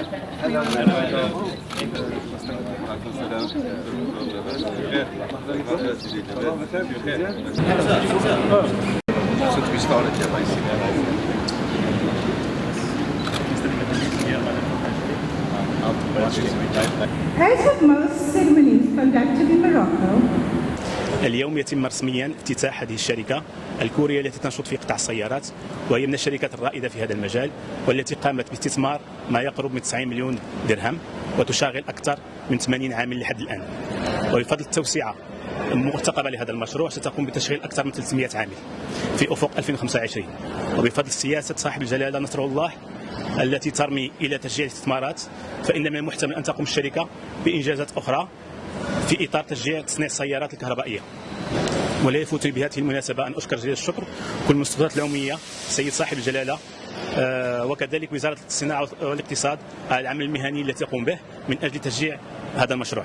As with most ceremonies conducted in Morocco, اليوم يتم رسميا افتتاح هذه الشركة الكورية التي تنشط في قطاع السيارات، وهي من الشركات الرائدة في هذا المجال، والتي قامت باستثمار ما يقرب من 90 مليون درهم وتشغل أكثر من 80 عامل لحد الآن. وبفضل التوسعة المرتقبة لهذا المشروع ستقوم بتشغيل أكثر من 300 عامل في أفق 2025، وبفضل سياسة صاحب الجلالة نصر الله التي ترمي إلى تشجيع الاستثمارات، فإن من المحتمل أن تقوم الشركة بإنجازات أخرى في إطار تشجيع تصنيع السيارات الكهربائية. ولا يفوتني بهذه المناسبة أن أشكر جزيل الشكر كل المستشارات العمومية سيد صاحب الجلالة، وكذلك وزارة الصناعة والاقتصاد على العمل المهني الذي تقوم به من أجل تشجيع هذا المشروع.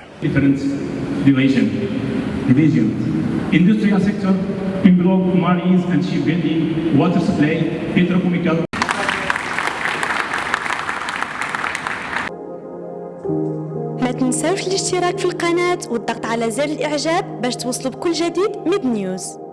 Industrial sector involve marines and shipbuilding, water supply, petrochemical. ما تنسوش الاشتراك في القناة والضغط على زر الإعجاب باش توصلوا بكل جديد ميد نيوز.